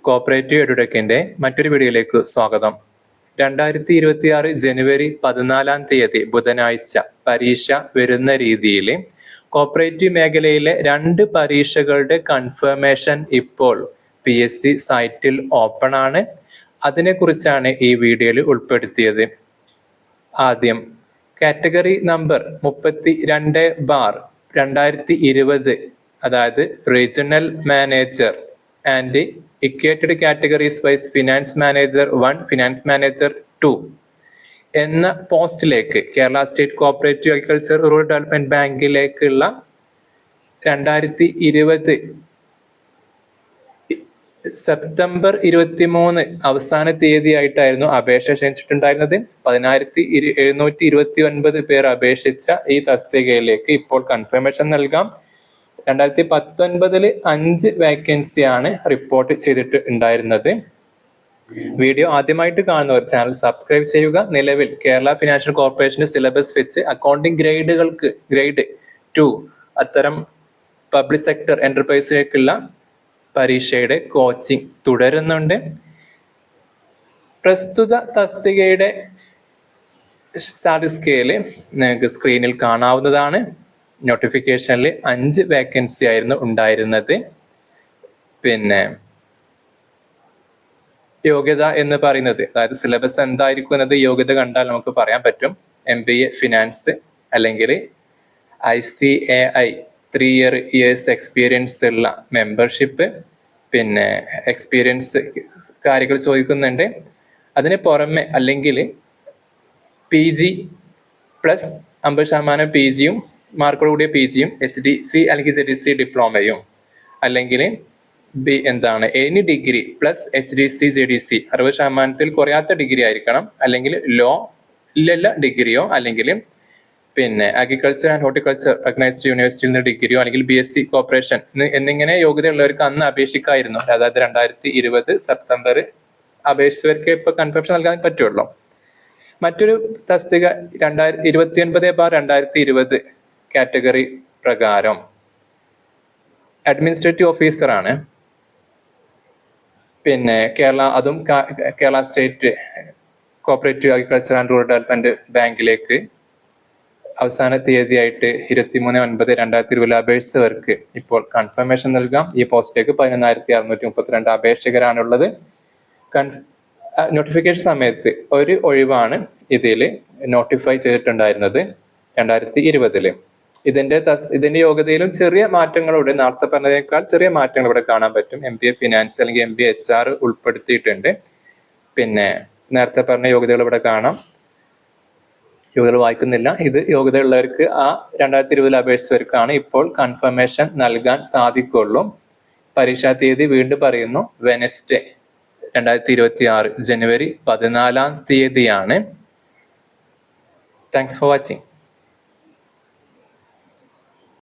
Cooperative എഡുടെക്കിന്റെ മറ്റൊരു വീഡിയോയിലേക്ക് സ്വാഗതം. 2026 ജനുവരി 14 ബുധനാഴ്ച പരീക്ഷ വരുന്ന രീതിയിൽ കോപ്പറേറ്റീവ് മേഖലയിലെ 2 പരീക്ഷകളുടെ കൺഫർമേഷൻ ഇപ്പോൾ PSC സൈറ്റിൽ ഓപ്പൺ ആണ്. അതിനെക്കുറിച്ചാണ് ഈ വീഡിയോയിൽ ഉൾപ്പെടുത്തിയത്. ആദ്യം കാറ്റഗറി നമ്പർ 32/2020, അതായത് regional manager and equated categories wise finance manager 1, finance manager 2 എന്ന പോസ്റ്റിലേക്ക് Kerala state cooperative agriculture rural development ബാങ്കിലേക്കുള്ള 2020 സെപ്റ്റംബർ 23 അവസാന തീയതിയായിട്ടായിരുന്നു അപേക്ഷ ക്ഷണിച്ചിട്ടുണ്ടായിരുന്നത്. 10,729 പേർ അപേക്ഷിച്ച ഈ തസ്തികയിലേക്ക് ഇപ്പോൾ കൺഫർമേഷൻ നൽകാം. 2019 5 വേക്കൻസിയാണ് റിപ്പോർട്ട് ചെയ്തിട്ട് ഉണ്ടായിരുന്നത്. വീഡിയോ ആദ്യമായിട്ട് കാണുന്നവർ ചാനൽ സബ്സ്ക്രൈബ് ചെയ്യുക. നിലവിൽ കേരള ഫിനാൻഷ്യൽ കോർപ്പറേഷന്റെ സിലബസ് വെച്ച് അക്കൗണ്ടിംഗ് ഗ്രേഡുകൾക്ക് ഗ്രേഡ് 2 അത്തരം പബ്ലിക് സെക്ടർ എന്റർപ്രൈസിലേക്കുള്ള പരീക്ഷയുടെ കോച്ചിങ് തുടരുന്നുണ്ട്. പ്രസ്തുത തസ്തികയുടെ സാലറി സ്കെയില് നിങ്ങൾക്ക് സ്ക്രീനിൽ കാണാവുന്നതാണ്. നോട്ടിഫിക്കേഷനിൽ 5 വേക്കൻസി ആയിരുന്നു ഉണ്ടായിരുന്നത്. പിന്നെ യോഗ്യത എന്ന് പറയുന്നത്, അതായത് സിലബസ് എന്തായിരിക്കും എന്നത് യോഗ്യത കണ്ടാൽ നമുക്ക് പറയാൻ പറ്റും. MBA ഫിനാൻസ് അല്ലെങ്കിൽ ICAI 3 ഇയേഴ്സ് എക്സ്പീരിയൻസ് ഉള്ള മെമ്പർഷിപ്പ്, പിന്നെ എക്സ്പീരിയൻസ് കാര്യങ്ങൾ ചോദിക്കുന്നുണ്ട്. അതിന് പുറമെ അല്ലെങ്കിൽ PG പ്ലസ് 50% PG-യും മാർക്കോട് കൂടിയ PG-യും HDC അല്ലെങ്കിൽ ZDC ഡിപ്ലോമയും, അല്ലെങ്കിൽ any degree plus HDC ZDC 60% കുറയാത്ത ഡിഗ്രി ആയിരിക്കണം, അല്ലെങ്കിൽ ഇല്ല ഡിഗ്രിയോ, അല്ലെങ്കിൽ പിന്നെ അഗ്രികൾച്ചർ ആൻഡ് ഹോർട്ടിക്കൾച്ചർ റെക്കഗ്നൈസ്ഡ് യൂണിവേഴ്സിറ്റിയിൽ നിന്ന് ഡിഗ്രിയോ, അല്ലെങ്കിൽ BSc കോർപ്പറേഷൻ എന്നിങ്ങനെ യോഗ്യതയുള്ളവർക്ക് അന്ന് അപേക്ഷിക്കായിരുന്നു. അതായത് 2020 സെപ്റ്റംബർ അപേക്ഷിച്ചവർക്ക് ഇപ്പൊ കൺഫർമേഷൻ നൽകാൻ പറ്റുള്ളൂ. മറ്റൊരു തസ്തിക 29/2020 കാറ്റഗറി പ്രകാരം അഡ്മിനിസ്ട്രേറ്റീവ് ഓഫീസർ ആണ്. പിന്നെ Kerala state cooperative agriculture and rural development ബാങ്കിലേക്ക് അവസാന തീയതിയായിട്ട് 23/9/2020 അപേക്ഷിച്ചവർക്ക് ഇപ്പോൾ കൺഫർമേഷൻ നൽകാം. ഈ പോസ്റ്റിലേക്ക് 11,632 അപേക്ഷകരാണുള്ളത്. നോട്ടിഫിക്കേഷൻ സമയത്ത് ഒരു ഒഴിവാണ് ഇതിൽ നോട്ടിഫൈ ചെയ്തിട്ടുണ്ടായിരുന്നത് 2020. ഇതിന്റെ യോഗ്യതയിലും ചെറിയ മാറ്റങ്ങളോട് നേരത്തെ പറഞ്ഞതിനേക്കാൾ ചെറിയ മാറ്റങ്ങൾ ഇവിടെ കാണാൻ പറ്റും. MBA ഫിനാൻസ് അല്ലെങ്കിൽ MBA HR ഉൾപ്പെടുത്തിയിട്ടുണ്ട്. പിന്നെ നേരത്തെ പറഞ്ഞ യോഗ്യതകൾ ഇവിടെ കാണാം. യോഗ്യതകൾ വായിക്കുന്നില്ല. ഇത് യോഗ്യതയുള്ളവർക്ക് ആ 2020 അപേക്ഷിച്ചവർക്കാണ് ഇപ്പോൾ കൺഫർമേഷൻ നൽകാൻ സാധിക്കുള്ളൂ. പരീക്ഷാ തീയതി വീണ്ടും പറയുന്നു, വെനസ്ഡേ 2026 ജനുവരി 14 തീയതിയാണ്. Thanks for watching.